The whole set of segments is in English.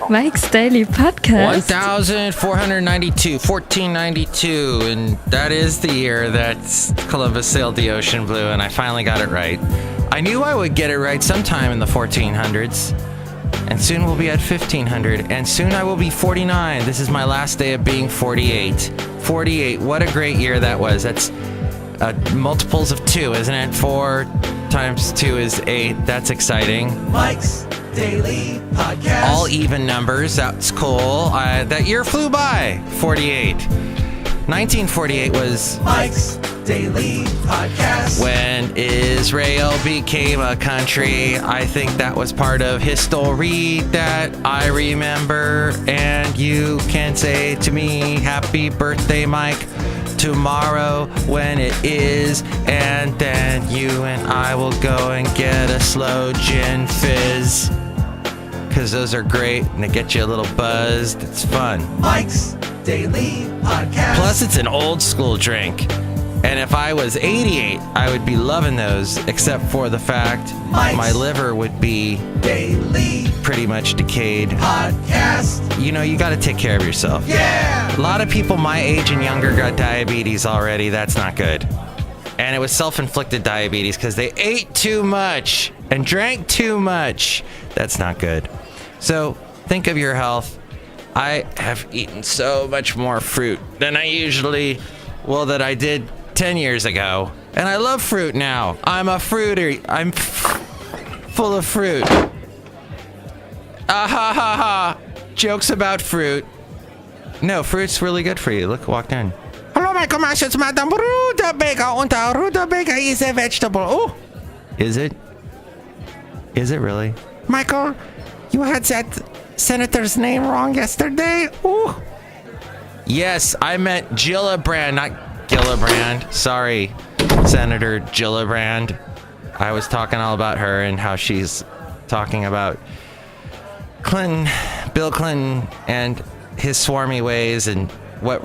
Mike's Daily Podcast. 1492, and that is the year that Columbus sailed the ocean blue, and I finally got it right. I knew I would get it right sometime in the 1400s, and soon we'll be at 1500, and soon I will be 49. This is my last day of being 48. 48, what a great year that was. That's multiples of 2, isn't it? 4 times 2 is 8. That's exciting. Mike's Daily Podcast. All even numbers. That's cool. That year flew by. 48. 1948 was Mike's Daily Podcast. when Israel became a country. I think that was part of history that I remember. And you can say to me, happy birthday, Mike, tomorrow when it is. And then you and I will go and get a slow gin fizz, because those are great and they get you a little buzzed. It's fun. Mike's Daily Podcast. Plus, it's an old school drink. And if I was 88, I would be loving those, except for the fact Mike's my liver would be Daily pretty much decayed. Podcast. You know, you got to take care of yourself. Yeah. A lot of people my age and younger got diabetes already. That's not good. And it was self-inflicted diabetes because they ate too much and drank too much. That's not good. So think of your health. I have eaten so much more fruit than I did 10 years ago. And I love fruit now. I'm a fruiter. I'm full of fruit. Ah ha ha ha. Jokes about fruit. No, fruit's really good for you. Look, walk in. Hello, my commercial. It's Madame Rootabega. And Rootabega is a vegetable. Oh, is it? Is it really? Michael, you had that senator's name wrong yesterday. Ooh. Yes, I meant Gillibrand, not Gillibrand. Sorry, Senator Gillibrand. I was talking all about her and how she's talking about Clinton, Bill Clinton, and his swarmy ways, and what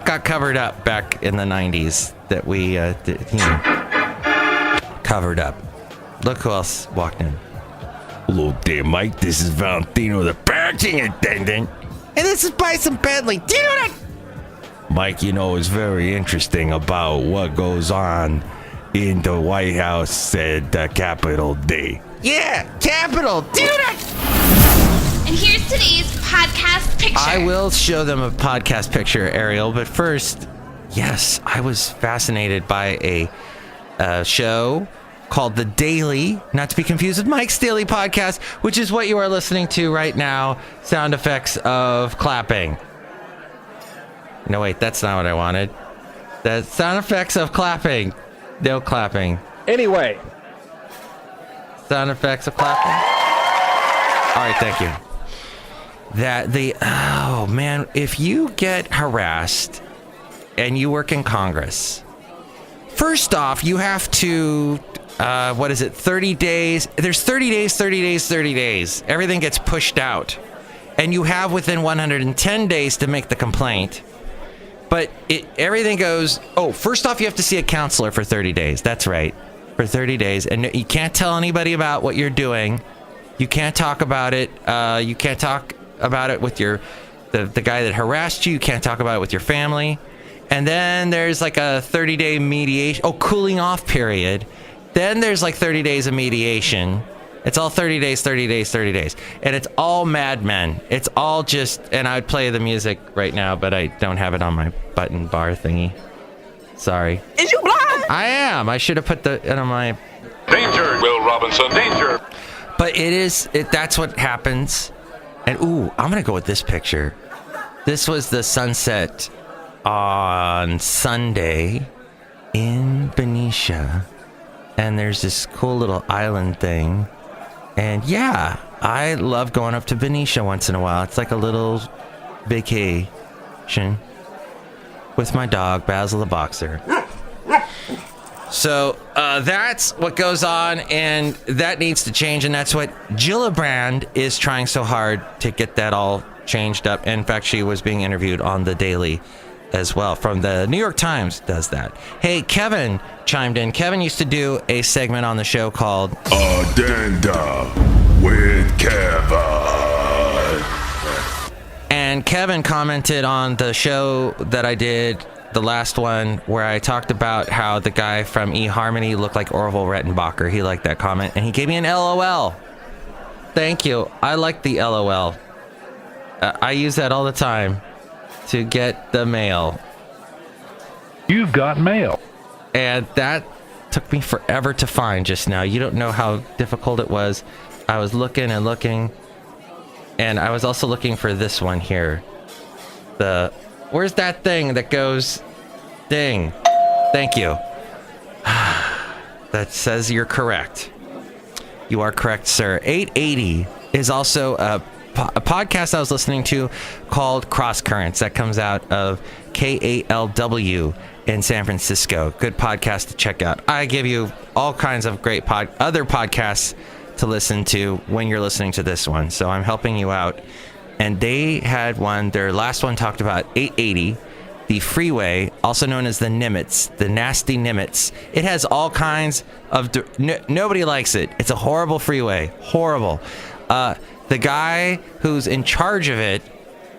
got covered up back in the 90s that we covered up. Look who else walked in. Hello there, Mike. This is Valentino, the parenting attendant. And this is Bison Bentley. Do you know that? Mike, you know, it's very interesting about what goes on in the White House at Capitol Day. Yeah, Capitol. Do you know that? And here's today's podcast picture. I will show them a podcast picture, Ariel. But first, yes, I was fascinated by a show called The Daily, not to be confused with Mike's Daily Podcast, which is what you are listening to right now. Sound effects of clapping. No, wait, that's not what I wanted. The sound effects of clapping. No clapping. Anyway. Sound effects of clapping. All right, thank you. Oh man, if you get harassed and you work in Congress, first off, you have to, 30 days? There's 30 days, 30 days, 30 days. Everything gets pushed out. And you have within 110 days to make the complaint. But everything goes, first off, you have to see a counselor for 30 days. That's right, for 30 days. And you can't tell anybody about what you're doing. You can't talk about it. You can't talk about it with the guy that harassed you. You can't talk about it with your family. And then there's like a 30-day mediation. Cooling off period. Then there's like 30 days of mediation. It's all 30 days, 30 days, 30 days. And it's all Mad Men. It's all just, and I would play the music right now, but I don't have it on my button bar thingy. Sorry. Is you blind? I am. I should have put it on my... Danger, Will Robinson, danger. But that's what happens. And I'm going to go with this picture. This was the sunset on Sunday in Benicia. And there's this cool little island thing. And yeah, I love going up to Benicia once in a while. It's like a little vacation with my dog, Basil the Boxer. So that's what goes on, and that needs to change, and that's what Gillibrand is trying so hard to get that all changed up. In fact, she was being interviewed on The Daily as well, from the New York Times does that. Hey, Kevin chimed in. Kevin used to do a segment on the show called Addenda with Kevin. And Kevin commented on the show that I did, the last one, where I talked about how the guy from eHarmony looked like Orville Redenbacher. He liked that comment, and he gave me an LOL. Thank you. I like the LOL. I use that all the time to get the mail. You've got mail. And that took me forever to find just now. You don't know how difficult it was. I was looking and looking. And I was also looking for this one here. Where's that thing that goes ding? Thank you. That says you're correct. You are correct, sir. 880 is also a podcast I was listening to called Cross Currents that comes out of KALW in San Francisco. Good podcast to check out. I give you all kinds of great other podcasts to listen to when you're listening to this one. So I'm helping you out. And they had one, their last one talked about 880, the freeway, also known as the Nimitz, the nasty Nimitz. It has all kinds of, nobody likes it. It's a horrible freeway, horrible. The guy who's in charge of it,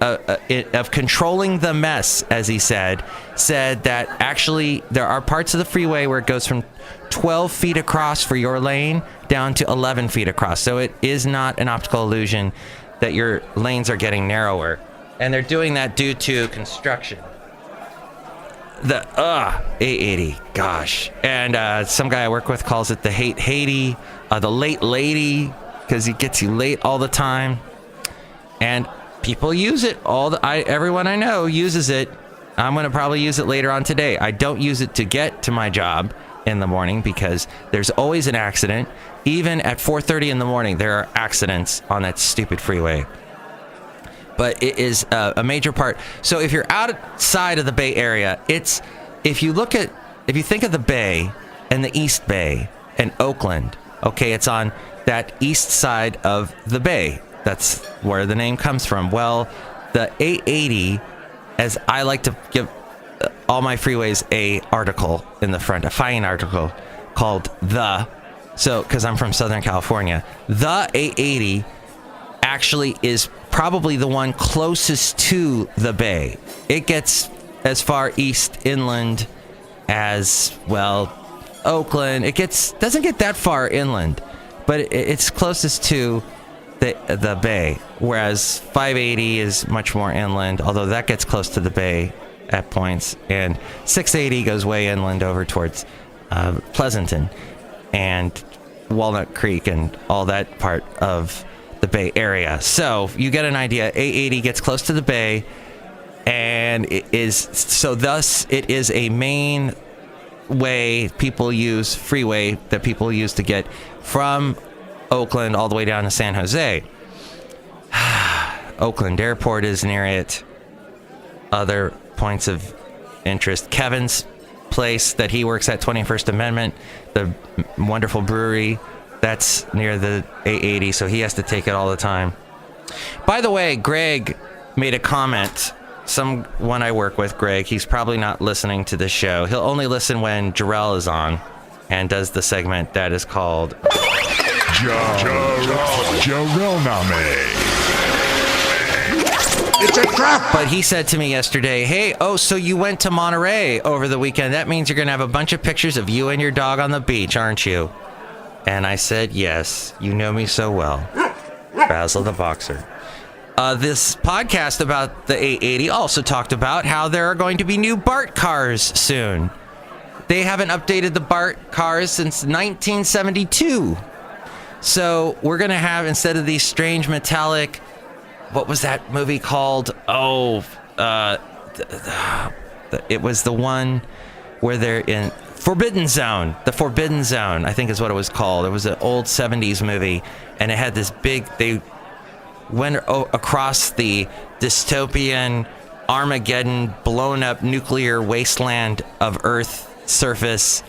of controlling the mess, as he said that actually there are parts of the freeway where it goes from 12 feet across for your lane down to 11 feet across. So it is not an optical illusion that your lanes are getting narrower. And they're doing that due to construction. The 880, gosh. And some guy I work with calls it the hate Haiti, the late lady, because he gets you late all the time. And people use it. Everyone I know uses it. I'm going to probably use it later on today. I don't use it to get to my job in the morning because there's always an accident. Even at 4:30 in the morning, there are accidents on that stupid freeway. But it is a major part. So if you're outside of the Bay Area, if you think of the Bay and the East Bay and Oakland, okay, it's on that east side of the Bay. That's where the name comes from. Well, the 880, as I like to give all my freeways a article in the front, a fine article called because I'm from Southern California, the 880 actually is probably the one closest to the Bay. It gets as far east inland as, well, Oakland. Doesn't get that far inland, but it's closest to the Bay, whereas 580 is much more inland, although that gets close to the Bay at points, and 680 goes way inland over towards Pleasanton and Walnut Creek and all that part of the Bay Area. So you get an idea. 880 gets close to the Bay, and it is a main way freeway that people use to get from Oakland all the way down to San Jose. Oakland Airport is near it. Other points of interest. Kevin's place that he works at, 21st Amendment, the wonderful brewery, that's near the 880, so he has to take it all the time. By the way, Greg made a comment. Someone I work with, Greg, he's probably not listening to the show. He'll only listen when Jarrell is on and does the segment that is called Jarrell Name. It's a trap! But he said to me yesterday, hey, so you went to Monterey over the weekend. That means you're going to have a bunch of pictures of you and your dog on the beach, aren't you? And I said, yes, you know me so well. Basil the Boxer. This podcast about the 880 also talked about how there are going to be new BART cars soon. They haven't updated the BART cars since 1972. So we're going to have, instead of these strange metallic, what was that movie called? It was the one where they're in Forbidden Zone. The Forbidden Zone, I think is what it was called. It was an old 70s movie, and it had this they went across the dystopian Armageddon blown up nuclear wasteland of Earth surface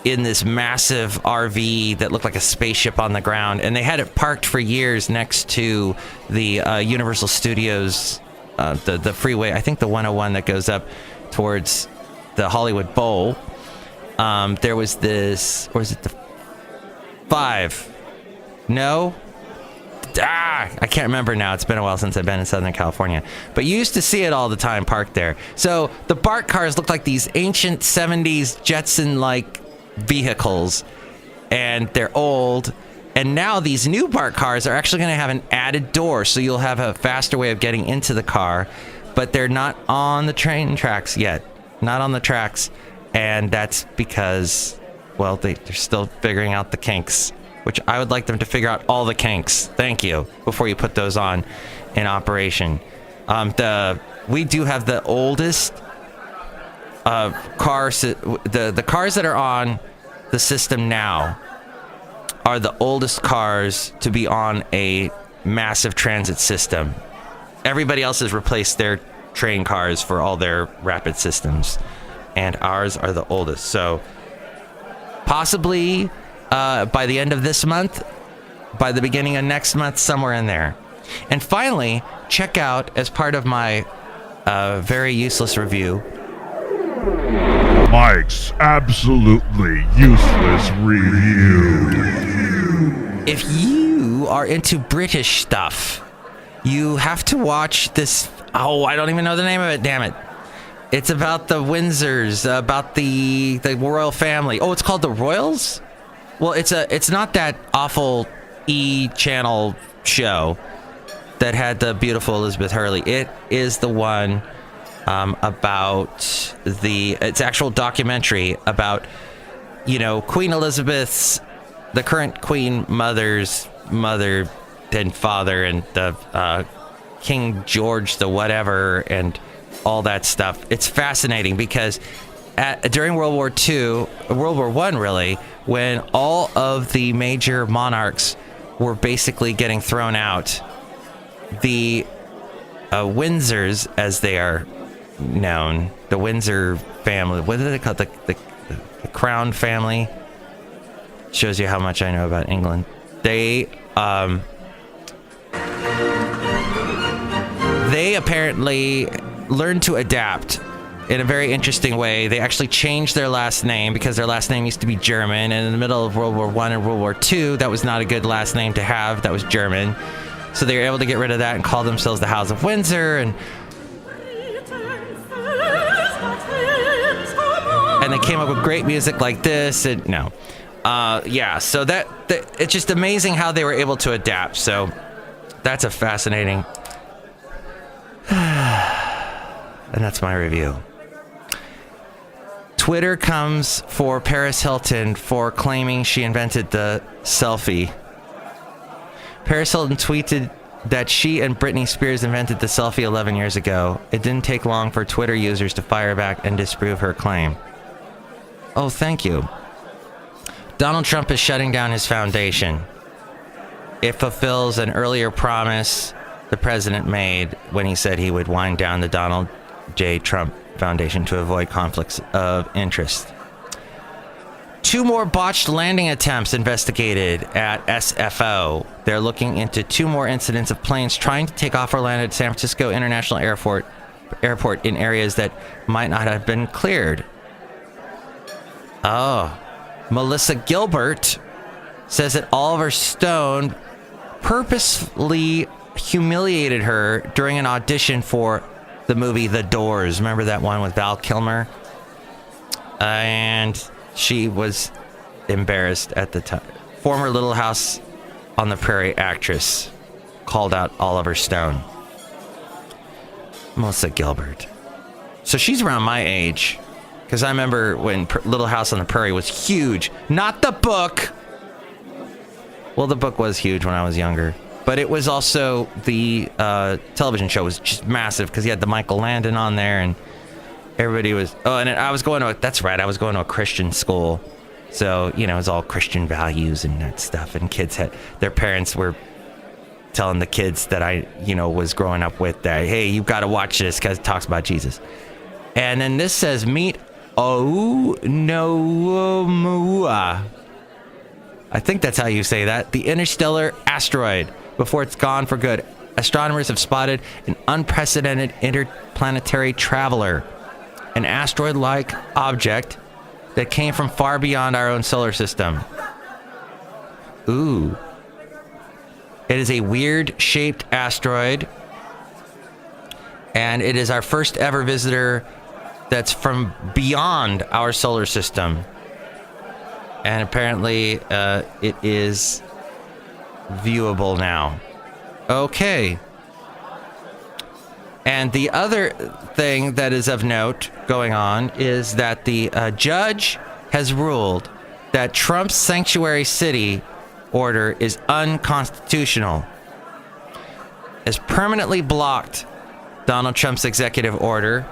in this massive RV that looked like a spaceship on the ground, and they had it parked for years next to the Universal Studios, the freeway, I think the 101 that goes up towards the Hollywood Bowl. There was this, or is it the 5? No? I can't remember now. It's been a while since I've been in Southern California. But you used to see it all the time parked there. So the BART cars look like these ancient 70s Jetson-like vehicles. And they're old. And now these new BART cars are actually going to have an added door. So you'll have a faster way of getting into the car. But they're not on the train tracks yet. Not on the tracks. And that's because, well, they're still figuring out the kinks. Which I would like them to figure out all the kinks. Thank you. Before you put those on in operation. We do have the oldest cars. The cars that are on the system now are the oldest cars to be on a massive transit system. Everybody else has replaced their train cars for all their rapid systems. And ours are the oldest. So possibly by the end of this month, by the beginning of next month, somewhere in there. And finally, check out, as part of my very useless review, Mike's absolutely useless review. if you are into British stuff, you have to watch this. Oh, I don't even know the name of it, damn it. It's about the Windsors, about the royal family. Oh, it's called The Royals? Well, it's not that awful E-channel show that had the beautiful Elizabeth Hurley. It is the one about it's actual documentary about, Queen Elizabeth's, the current Queen Mother's mother and father, and the King George the whatever, and all that stuff. It's fascinating because during World War I really, when all of the major monarchs were basically getting thrown out, the Windsors, as they are known, the Windsor family, what do they call it? The Crown family? Shows you how much I know about England. They apparently learned to adapt in a very interesting way. They actually changed their last name because their last name used to be German, and in the middle of World War I and World War II, that was not a good last name to have. That was German. So they were able to get rid of that and call themselves the House of Windsor, and they came up with great music like this. And so that it's just amazing how they were able to adapt. So that's a fascinating. And that's my review. Twitter comes for Paris Hilton for claiming she invented the selfie. Paris Hilton tweeted that she and Britney Spears invented the selfie 11 years ago. It didn't take long for Twitter users to fire back and disprove her claim. Oh, thank you. Donald Trump is shutting down his foundation. It fulfills an earlier promise the president made when he said he would wind down the Donald J. Trump Foundation to avoid conflicts of interest. 2 more botched landing attempts investigated at SFO. They're looking into 2 more incidents of planes trying to take off or land at San Francisco International Airport in areas that might not have been cleared. Oh, Melissa Gilbert says that Oliver Stone purposefully humiliated her during an audition for the movie The Doors. Remember that one with Val Kilmer? And she was embarrassed at the time. Former Little House on the Prairie actress called out Oliver Stone. Melissa Gilbert. So she's around my age. Because I remember when Little House on the Prairie was huge. Not the book. Well, the book was huge when I was younger. But it was also, the television show was just massive because you had the Michael Landon on there, and everybody was... Oh, and I was going to... That's right, I was going to a Christian school. So, it was all Christian values and that stuff. And kids had... Their parents were telling the kids that I, was growing up with that, hey, you've got to watch this because it talks about Jesus. And then this says, meet Oumuamua. I think that's how you say that. The interstellar asteroid. Before it's gone for good, astronomers have spotted an unprecedented interplanetary traveler, an asteroid-like object that came from far beyond our own solar system. Ooh. It is a weird-shaped asteroid, and it is our first ever visitor that's from beyond our solar system. And apparently, it is viewable now. Okay. And the other thing that is of note going on is that the judge has ruled that Trump's sanctuary city order is unconstitutional. Has permanently blocked Donald Trump's executive order,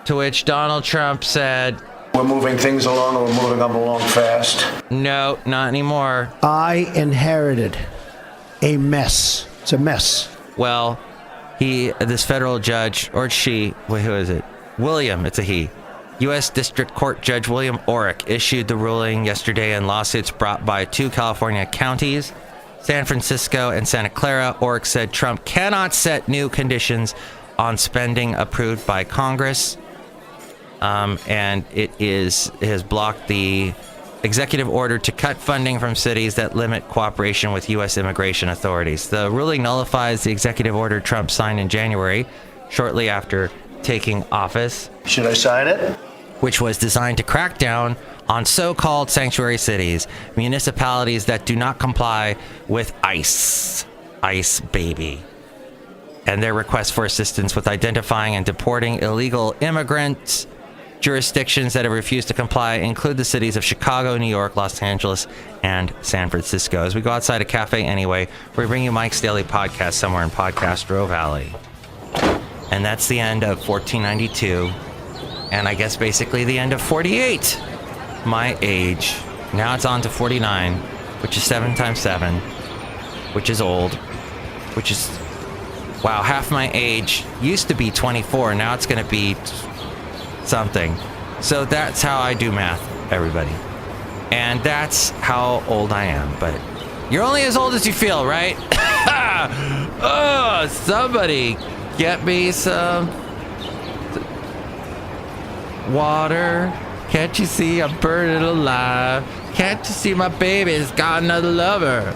to which Donald Trump said, "We're moving things along, and we're moving them along fast." No, not anymore. I inherited a mess. It's a mess. Well, this federal judge, or she, who is it? William, it's a he. U.S. District Court Judge William Orrick issued the ruling yesterday in lawsuits brought by 2 California counties, San Francisco and Santa Clara. Orrick said Trump cannot set new conditions on spending approved by Congress, and it has blocked the executive order to cut funding from cities that limit cooperation with U.S. immigration authorities. The ruling nullifies the executive order Trump signed in January, shortly after taking office. Should I sign it? Which was designed to crack down on so-called sanctuary cities, municipalities that do not comply with ICE, baby, and their request for assistance with identifying and deporting illegal immigrants. Jurisdictions that have refused to comply include the cities of Chicago, New York, Los Angeles, and San Francisco. As we go outside of Café Anyway, we bring you Mike's Daily Podcast somewhere in Podcastro Valley. And that's the end of 1492. And I guess basically the end of 48. My age. Now it's on to 49, which is 7 times 7, which is old, which is, wow, half my age used to be 24. Now it's going to be something. So that's how I do math, everybody. And that's how old I am. But you're only as old as you feel, right? Oh, somebody get me some water. Can't you see I'm burning alive? Can't you see my baby's got another lover?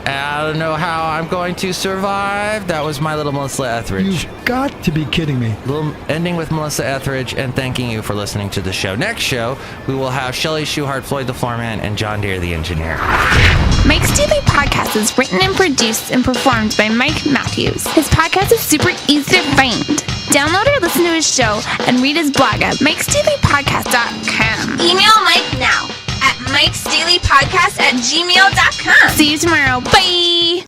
And I don't know how I'm going to survive. That was my little Melissa Etheridge. You've got to be kidding me. Little ending with Melissa Etheridge, and thanking you for listening to the show. Next show, we will have Chely Shoehart, Floyd the Floorman, and John Deere the engineer. Mike's Daily Podcast is written and produced and performed by Mike Matthews. His podcast is super easy to find. Download or listen to his show and read his blog at mikesdailypodcast.com. Email Mike now at mikesdailypodcast@gmail.com. See you tomorrow. Bye!